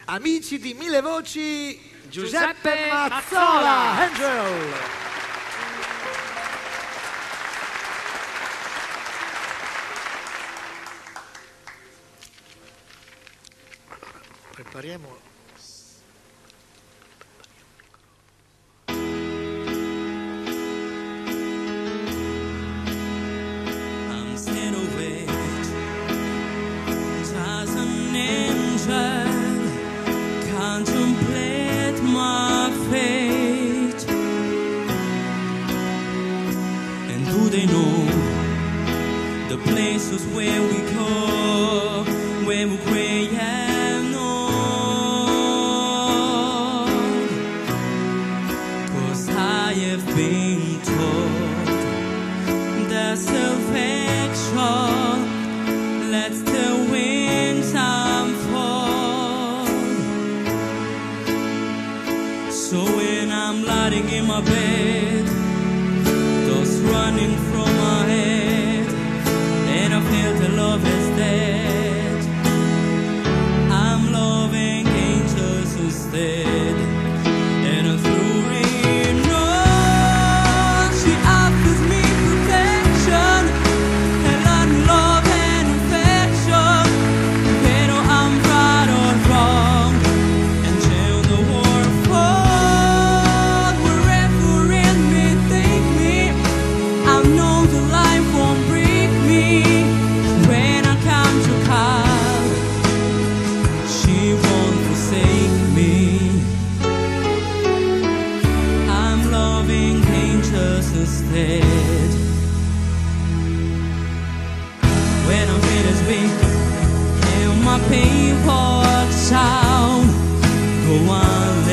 Amici di Mille Voci, Giuseppe Mazzola, Angel. Prepariamo. I'm still awake as an angel, contemplate my fate. And do they know the places where we go, where we pray and know? 'Cause I have been told that salvation lets the winds unfold. So when I'm lying in my bed, thoughts running from my head, and I feel the love is dead, I'm loving angels instead. And I'm through it all. She offers me protection, and love and affection. Whether I'm right or wrong, and till the war fall, wherever it may take me, I know the life won't break me. When I come to call, she won't forsake me. I'm loving angels instead. When I'm finished weak and my pain walks out, go on